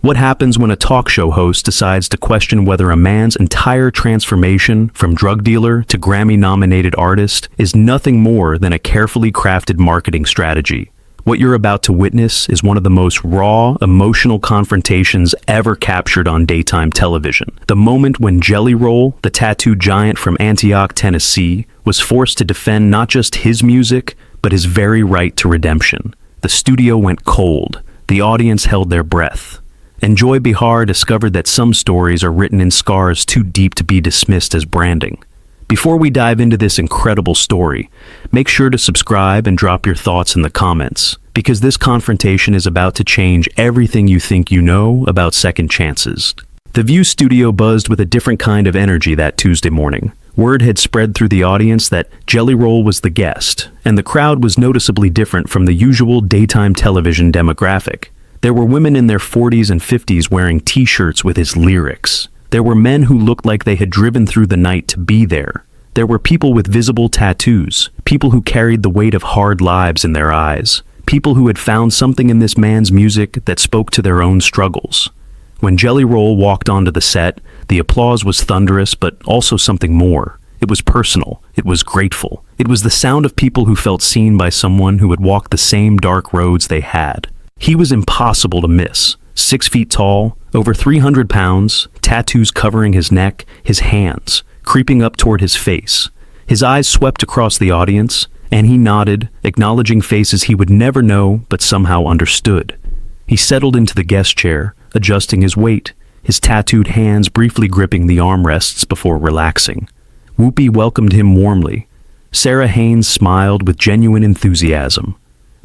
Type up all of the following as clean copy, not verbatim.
What happens when a talk show host decides to question whether a man's entire transformation from drug dealer to Grammy-nominated artist is nothing more than a carefully crafted marketing strategy? What you're about to witness is one of the most raw, emotional confrontations ever captured on daytime television. The moment when Jelly Roll, the tattooed giant from Antioch, Tennessee, was forced to defend not just his music, but his very right to redemption. The studio went cold. The audience held their breath. And Joy Behar discovered that some stories are written in scars too deep to be dismissed as branding. Before we dive into this incredible story, make sure to subscribe and drop your thoughts in the comments, because this confrontation is about to change everything you think you know about second chances. The View studio buzzed with a different kind of energy that Tuesday morning. Word had spread through the audience that Jelly Roll was the guest, and the crowd was noticeably different from the usual daytime television demographic. There were women in their 40s and 50s wearing t-shirts with his lyrics. There were men who looked like they had driven through the night to be there. There were people with visible tattoos, people who carried the weight of hard lives in their eyes, people who had found something in this man's music that spoke to their own struggles. When Jelly Roll walked onto the set, the applause was thunderous, but also something more. It was personal. It was grateful. It was the sound of people who felt seen by someone who had walked the same dark roads they had. He was impossible to miss. 6 feet tall, over 300 pounds, tattoos covering his neck, his hands, creeping up toward his face. His eyes swept across the audience, and he nodded, acknowledging faces he would never know but somehow understood. He settled into the guest chair, adjusting his weight, his tattooed hands briefly gripping the armrests before relaxing. Whoopi welcomed him warmly. Sarah Haynes smiled with genuine enthusiasm.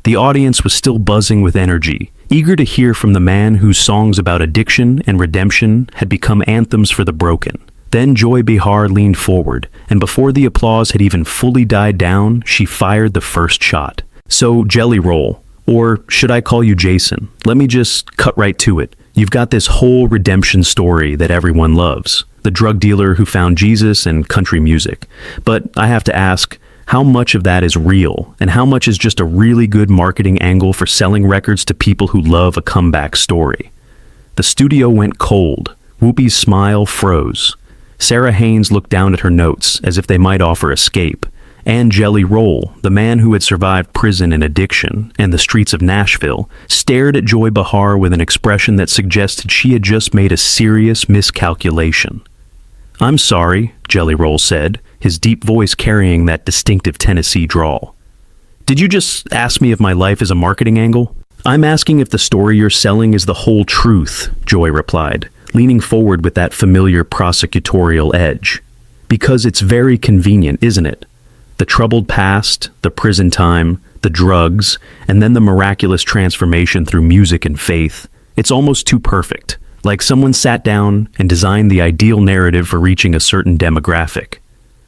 The audience was still buzzing with energy, eager to hear from the man whose songs about addiction and redemption had become anthems for the broken. Then Joy Behar leaned forward, and before the applause had even fully died down, she fired the first shot. So, Jelly Roll, or should I call you Jason? Let me just cut right to it. You've got this whole redemption story that everyone loves. The drug dealer who found Jesus and country music. But I have to ask, how much of that is real, and how much is just a really good marketing angle for selling records to people who love a comeback story? The studio went cold. Whoopi's smile froze. Sarah Haynes looked down at her notes as if they might offer escape. And Jelly Roll, the man who had survived prison and addiction and the streets of Nashville, stared at Joy Behar with an expression that suggested she had just made a serious miscalculation. "I'm sorry," Jelly Roll said, his deep voice carrying that distinctive Tennessee drawl. "Did you just ask me if my life is a marketing angle?" "I'm asking if the story you're selling is the whole truth," Joy replied, leaning forward with that familiar prosecutorial edge. "Because it's very convenient, isn't it? The troubled past, the prison time, the drugs, and then the miraculous transformation through music and faith. It's almost too perfect, like someone sat down and designed the ideal narrative for reaching a certain demographic."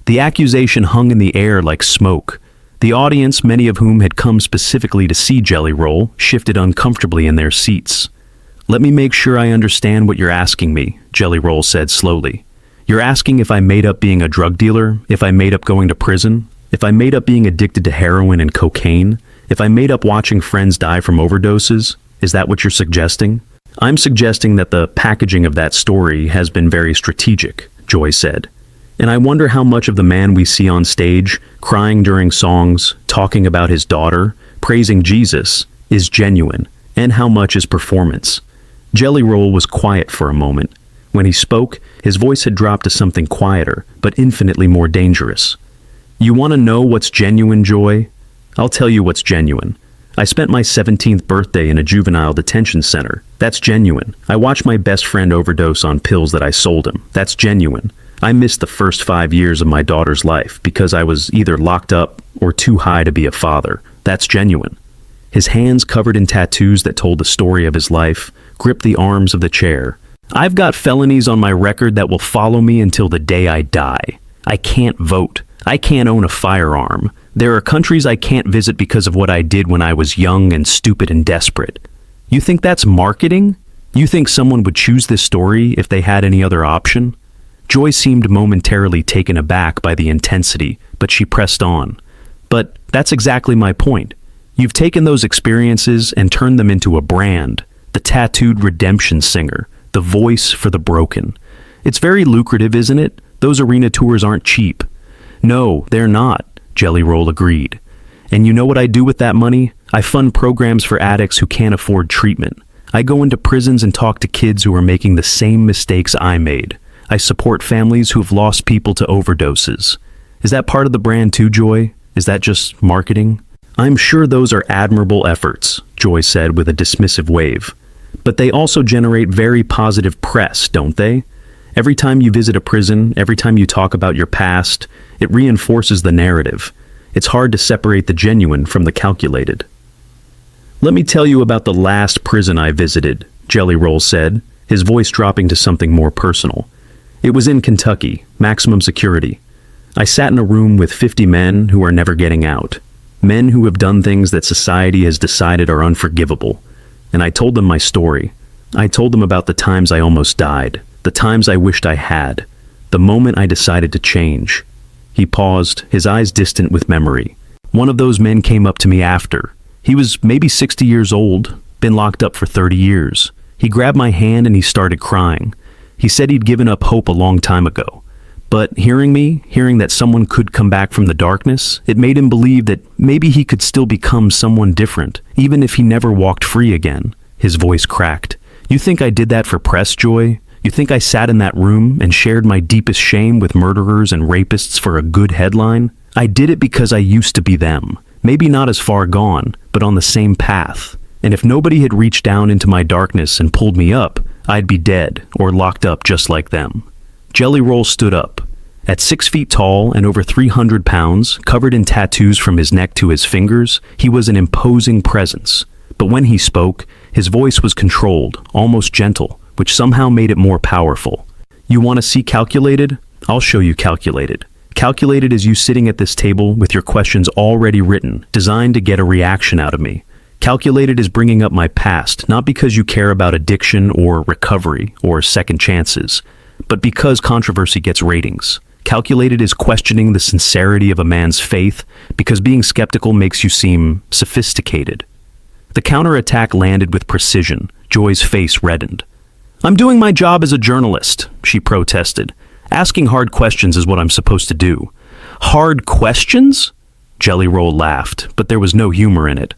The accusation hung in the air like smoke. The audience, many of whom had come specifically to see Jelly Roll, shifted uncomfortably in their seats. "Let me make sure I understand what you're asking me," Jelly Roll said slowly. "You're asking if I made up being a drug dealer, if I made up going to prison, if I made up being addicted to heroin and cocaine, if I made up watching friends die from overdoses? Is that what you're suggesting?" "I'm suggesting that the packaging of that story has been very strategic," Joy said. "And I wonder how much of the man we see on stage, crying during songs, talking about his daughter, praising Jesus, is genuine, and how much is performance." Jelly Roll was quiet for a moment. When he spoke, his voice had dropped to something quieter, but infinitely more dangerous. "You want to know what's genuine, Joy? I'll tell you what's genuine. I spent my 17th birthday in a juvenile detention center. That's genuine. I watched my best friend overdose on pills that I sold him. That's genuine. I missed the first 5 years of my daughter's life because I was either locked up or too high to be a father. That's genuine." His hands covered in tattoos that told the story of his life gripped the arms of the chair. "I've got felonies on my record that will follow me until the day I die. I can't vote. I can't own a firearm. There are countries I can't visit because of what I did when I was young and stupid and desperate. You think that's marketing? You think someone would choose this story if they had any other option?" Joy seemed momentarily taken aback by the intensity, but she pressed on. "But that's exactly my point. You've taken those experiences and turned them into a brand. the tattooed redemption singer, the voice for the broken. It's very lucrative, isn't it? Those arena tours aren't cheap. No, they're not, Jelly Roll agreed. And you know what I do with that money? I fund programs for addicts who can't afford treatment. I go into prisons and talk to kids who are making the same mistakes I made. I support families who have lost people to overdoses. Is that part of the brand too, Joy? Is that just marketing? I'm sure those are admirable efforts, Joy said with a dismissive wave. But they also generate very positive press, don't they? Every time you visit a prison, every time you talk about your past, it reinforces the narrative. It's hard to separate the genuine from the calculated. Let me tell you about the last prison I visited, Jelly Roll said, his voice dropping to something more personal. It was in Kentucky, maximum security. I sat in a room with 50 men who are never getting out. Men who have done things that society has decided are unforgivable. And I told them my story. I told them about the times I almost died, the times I wished I had, the moment I decided to change. He paused, his eyes distant with memory. One of those men came up to me after. He was maybe 60 years old, been locked up for 30 years. He grabbed my hand and he started crying. He said he'd given up hope a long time ago. But hearing that someone could come back from the darkness, it made him believe that maybe he could still become someone different, even if he never walked free again. His voice cracked. You think I did that for press, Joy? You think I sat in that room and shared my deepest shame with murderers and rapists for a good headline? I did it because I used to be them. Maybe not as far gone, but on the same path. And if nobody had reached down into my darkness and pulled me up, I'd be dead or locked up just like them. Jelly Roll stood up. At 6 feet tall and over 300 pounds, covered in tattoos from his neck to his fingers, he was an imposing presence. But when he spoke, his voice was controlled, almost gentle, which somehow made it more powerful. You want to see calculated? I'll show you calculated. Calculated is you sitting at this table with your questions already written, designed to get a reaction out of me. Calculated is bringing up my past, not because you care about addiction or recovery or second chances, but because controversy gets ratings. Calculated is questioning the sincerity of a man's faith because being skeptical makes you seem sophisticated. The counterattack landed with precision. Joy's face reddened. I'm doing my job as a journalist, she protested. Asking hard questions is what I'm supposed to do. Hard questions? Jelly Roll laughed, but there was no humor in it.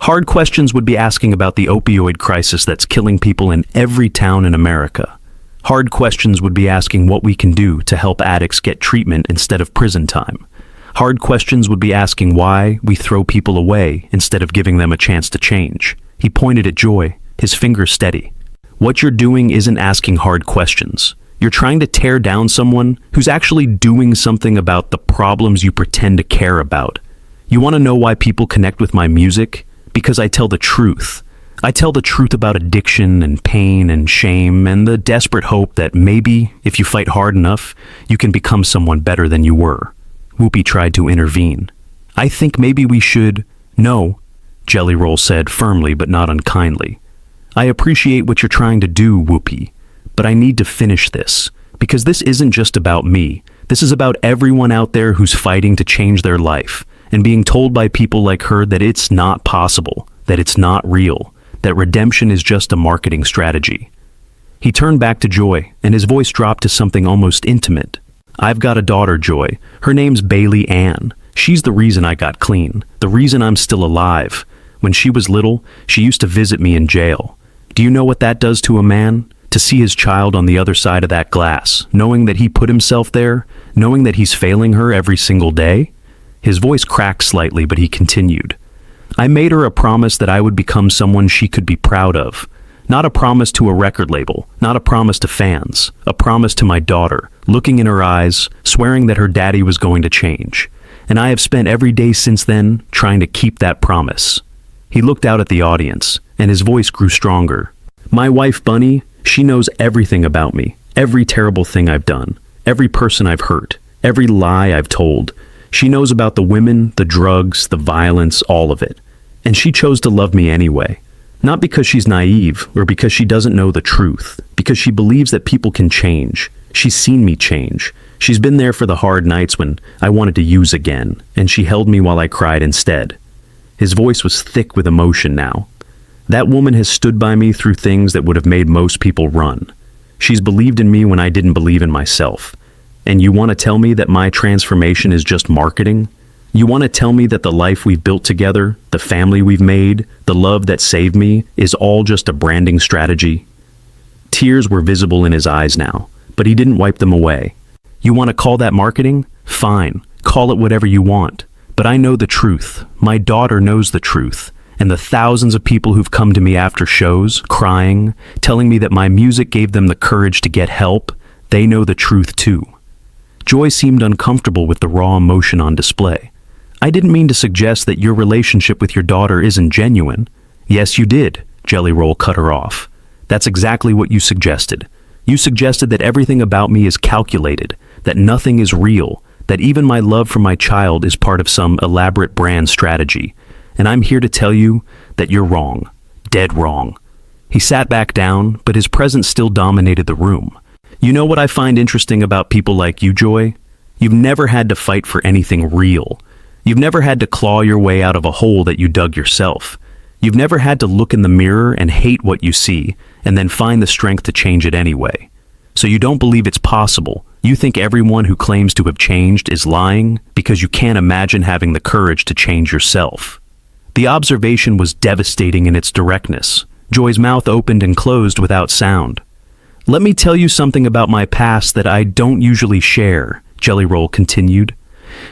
Hard questions would be asking about the opioid crisis that's killing people in every town in America. Hard questions would be asking what we can do to help addicts get treatment instead of prison time. Hard questions would be asking why we throw people away instead of giving them a chance to change. He pointed at Joy, his finger steady. What you're doing isn't asking hard questions. You're trying to tear down someone who's actually doing something about the problems you pretend to care about. You want to know why people connect with my music? Because I tell the truth. I tell the truth about addiction and pain and shame and the desperate hope that maybe, if you fight hard enough, you can become someone better than you were. Whoopi tried to intervene. I think maybe we should... No, Jelly Roll said firmly but not unkindly. I appreciate what you're trying to do, Whoopi, but I need to finish this, because this isn't just about me. This is about everyone out there who's fighting to change their life and being told by people like her that it's not possible, that it's not real, that redemption is just a marketing strategy. He turned back to Joy, and his voice dropped to something almost intimate. I've got a daughter, Joy. Her name's Bailey Ann. She's the reason I got clean, the reason I'm still alive. When she was little, she used to visit me in jail. Do you know what that does to a man? To see his child on the other side of that glass, knowing that he put himself there, knowing that he's failing her every single day? His voice cracked slightly, but he continued. I made her a promise that I would become someone she could be proud of. Not a promise to a record label, not a promise to fans, a promise to my daughter, looking in her eyes, swearing that her daddy was going to change. And I have spent every day since then trying to keep that promise. He looked out at the audience, and his voice grew stronger. My wife, Bunny, she knows everything about me, every terrible thing I've done, every person I've hurt, every lie I've told. She knows about the women, the drugs, the violence, all of it. And she chose to love me anyway. Not because she's naive or because she doesn't know the truth, because she believes that people can change. She's seen me change. She's been there for the hard nights when I wanted to use again, and she held me while I cried instead. His voice was thick with emotion now. That woman has stood by me through things that would have made most people run. She's believed in me when I didn't believe in myself. And you want to tell me that my transformation is just marketing? You want to tell me that the life we've built together, the family we've made, the love that saved me, is all just a branding strategy? Tears were visible in his eyes now, but he didn't wipe them away. You want to call that marketing? Fine, call it whatever you want. But I know the truth. My daughter knows the truth. And the thousands of people who've come to me after shows, crying, telling me that my music gave them the courage to get help, they know the truth too. Joy seemed uncomfortable with the raw emotion on display. I didn't mean to suggest that your relationship with your daughter isn't genuine. Yes, you did, Jelly Roll cut her off. That's exactly what you suggested. You suggested that everything about me is calculated, that nothing is real, that even my love for my child is part of some elaborate brand strategy. And I'm here to tell you that you're wrong. Dead wrong. He sat back down, but his presence still dominated the room. You know what I find interesting about people like you, Joy? You've never had to fight for anything real. You've never had to claw your way out of a hole that you dug yourself. You've never had to look in the mirror and hate what you see, and then find the strength to change it anyway. So you don't believe it's possible. You think everyone who claims to have changed is lying because you can't imagine having the courage to change yourself. The observation was devastating in its directness. Joy's mouth opened and closed without sound. Let me tell you something about my past that I don't usually share, Jelly Roll continued.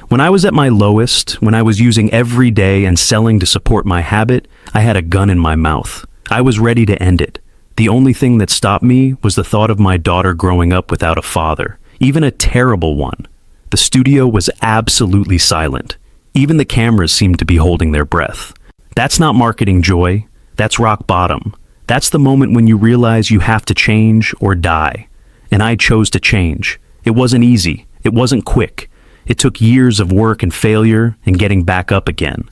When I was at my lowest, when I was using every day and selling to support my habit, I had a gun in my mouth. I was ready to end it. The only thing that stopped me was the thought of my daughter growing up without a father, even a terrible one. The studio was absolutely silent. Even the cameras seemed to be holding their breath. That's not marketing, Joy. That's rock bottom. That's the moment when you realize you have to change or die. And I chose to change. It wasn't easy. It wasn't quick. It took years of work and failure and getting back up again.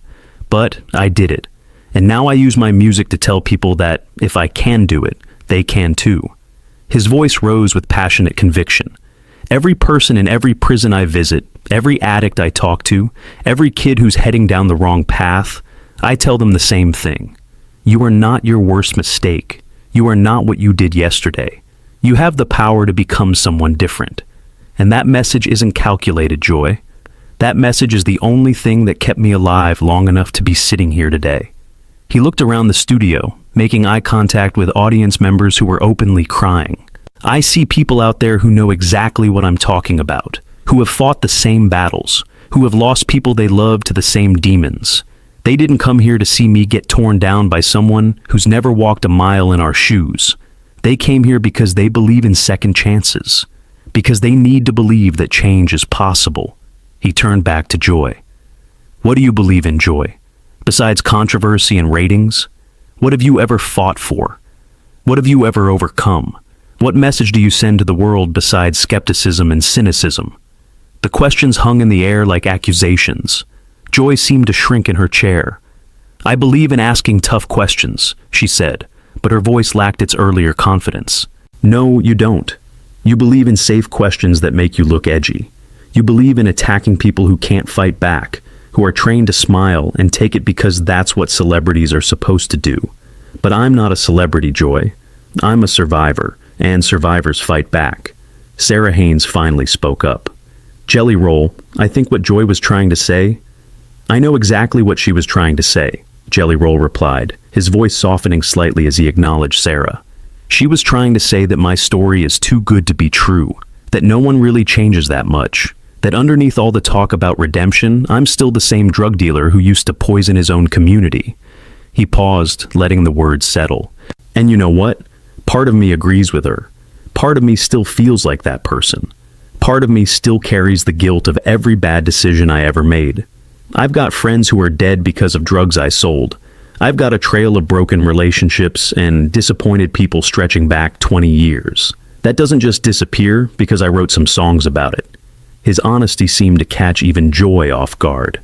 But I did it. And now I use my music to tell people that if I can do it, they can too. His voice rose with passionate conviction. Every person in every prison I visit, every addict I talk to, every kid who's heading down the wrong path, I tell them the same thing. You are not your worst mistake. You are not what you did yesterday. You have the power to become someone different. And that message isn't calculated, Joy. That message is the only thing that kept me alive long enough to be sitting here today. He looked around the studio, making eye contact with audience members who were openly crying. I see people out there who know exactly what I'm talking about, who have fought the same battles, who have lost people they love to the same demons. They didn't come here to see me get torn down by someone who's never walked a mile in our shoes. They came here because they believe in second chances, because they need to believe that change is possible. He turned back to Joy. What do you believe in, Joy? Besides controversy and ratings? What have you ever fought for? What have you ever overcome? What message do you send to the world besides skepticism and cynicism? The questions hung in the air like accusations. Joy seemed to shrink in her chair. I believe in asking tough questions, she said, but her voice lacked its earlier confidence. No, you don't. You believe in safe questions that make you look edgy. You believe in attacking people who can't fight back, who are trained to smile and take it because that's what celebrities are supposed to do. But I'm not a celebrity, Joy. I'm a survivor, and survivors fight back. Sarah Haynes finally spoke up. Jelly Roll, I think what Joy was trying to say... I know exactly what she was trying to say, Jelly Roll replied, his voice softening slightly as he acknowledged Sarah. She was trying to say that my story is too good to be true, that no one really changes that much, that underneath all the talk about redemption, I'm still the same drug dealer who used to poison his own community. He paused, letting the words settle. And you know what? Part of me agrees with her. Part of me still feels like that person. Part of me still carries the guilt of every bad decision I ever made. I've got friends who are dead because of drugs I sold. I've got a trail of broken relationships and disappointed people stretching back 20 years. That doesn't just disappear because I wrote some songs about it. His honesty seemed to catch even Joy off guard.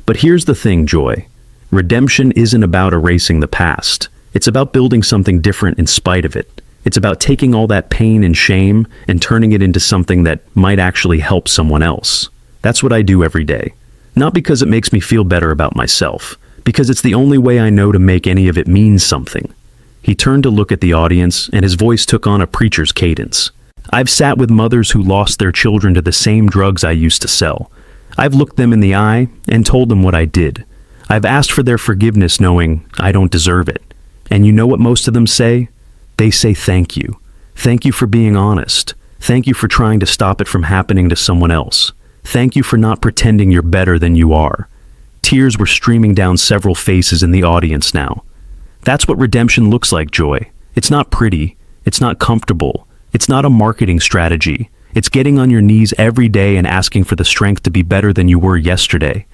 But here's the thing, Joy. Redemption isn't about erasing the past. It's about building something different in spite of it. It's about taking all that pain and shame and turning it into something that might actually help someone else. That's what I do every day. Not because it makes me feel better about myself, because it's the only way I know to make any of it mean something." He turned to look at the audience, and his voice took on a preacher's cadence. "I've sat with mothers who lost their children to the same drugs I used to sell. I've looked them in the eye and told them what I did. I've asked for their forgiveness knowing I don't deserve it. And you know what most of them say? They say thank you. Thank you for being honest. Thank you for trying to stop it from happening to someone else. Thank you for not pretending you're better than you are." Tears were streaming down several faces in the audience now. That's what redemption looks like, Joy. It's not pretty. It's not comfortable. It's not a marketing strategy. It's getting on your knees every day and asking for the strength to be better than you were yesterday.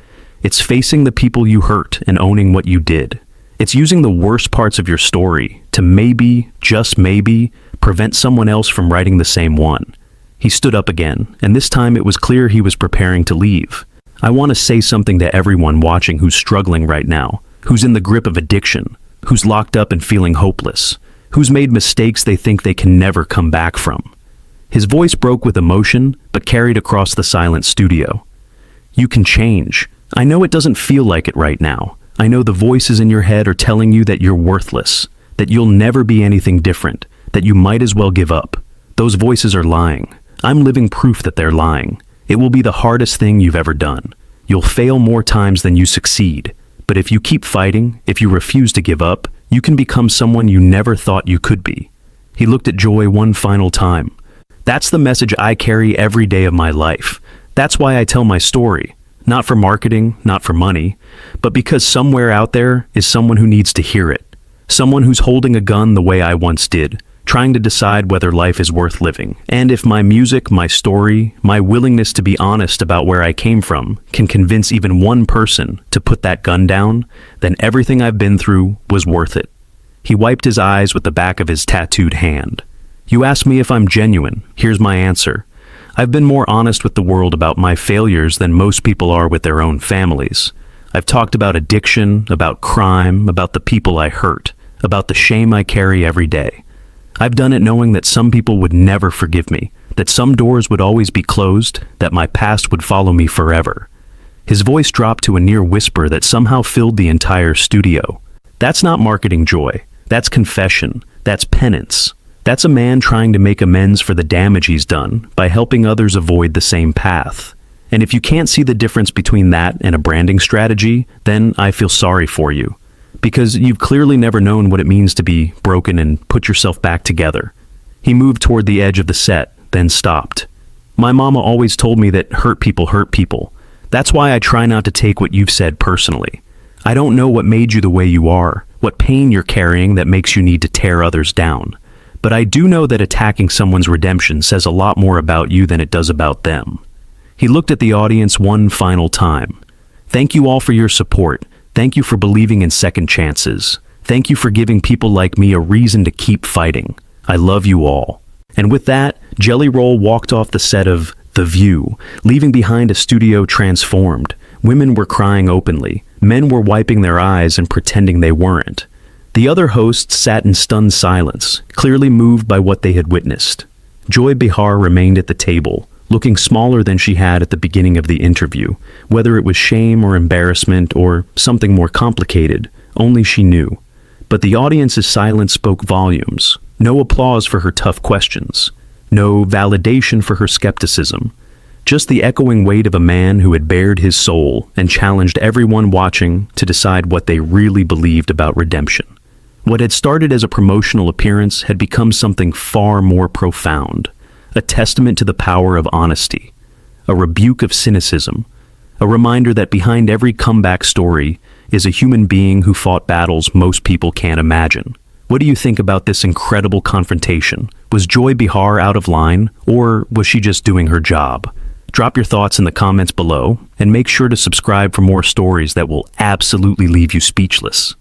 It's facing the people you hurt and owning what you did. It's using the worst parts of your story to maybe, just maybe, prevent someone else from writing the same one. He stood up again, and this time it was clear he was preparing to leave. "I want to say something to everyone watching who's struggling right now, who's in the grip of addiction, who's locked up and feeling hopeless, who's made mistakes they think they can never come back from." His voice broke with emotion, but carried across the silent studio. "You can change. I know it doesn't feel like it right now. I know the voices in your head are telling you that you're worthless, that you'll never be anything different, that you might as well give up. Those voices are lying. I'm living proof that they're lying. It will be the hardest thing you've ever done. You'll fail more times than you succeed. But if you keep fighting, if you refuse to give up, you can become someone you never thought you could be." He looked at Joy one final time. "That's the message I carry every day of my life. That's why I tell my story. Not for marketing, not for money, but because somewhere out there is someone who needs to hear it. Someone who's holding a gun the way I once did, trying to decide whether life is worth living. And if my music, my story, my willingness to be honest about where I came from can convince even one person to put that gun down, then everything I've been through was worth it." He wiped his eyes with the back of his tattooed hand. "You ask me if I'm genuine. Here's my answer. I've been more honest with the world about my failures than most people are with their own families. I've talked about addiction, about crime, about the people I hurt, about the shame I carry every day. I've done it knowing that some people would never forgive me, that some doors would always be closed, that my past would follow me forever." His voice dropped to a near whisper that somehow filled the entire studio. That's not marketing, Joy. That's confession. That's penance. That's a man trying to make amends for the damage he's done by helping others avoid the same path. And if you can't see the difference between that and a branding strategy, then I feel sorry for you. Because you've clearly never known what it means to be broken and put yourself back together. He moved toward the edge of the set, then stopped. "My mama always told me that hurt people hurt people. That's why I try not to take what you've said personally. I don't know what made you the way you are, what pain you're carrying that makes you need to tear others down. But I do know that attacking someone's redemption says a lot more about you than it does about them." He looked at the audience one final time. "Thank you all for your support. Thank you for believing in second chances. Thank you for giving people like me a reason to keep fighting. I love you all." And with that, Jelly Roll walked off the set of The View, leaving behind a studio transformed. Women were crying openly. Men were wiping their eyes and pretending they weren't. The other hosts sat in stunned silence, clearly moved by what they had witnessed. Joy Behar remained at the table, looking smaller than she had at the beginning of the interview. Whether it was shame or embarrassment or something more complicated, only she knew. But the audience's silence spoke volumes. No applause for her tough questions. No validation for her skepticism. Just the echoing weight of a man who had bared his soul and challenged everyone watching to decide what they really believed about redemption. What had started as a promotional appearance had become something far more profound. A testament to the power of honesty. A rebuke of cynicism. A reminder that behind every comeback story is a human being who fought battles most people can't imagine. What do you think about this incredible confrontation? Was Joy Behar out of line, or was she just doing her job? Drop your thoughts in the comments below, and make sure to subscribe for more stories that will absolutely leave you speechless.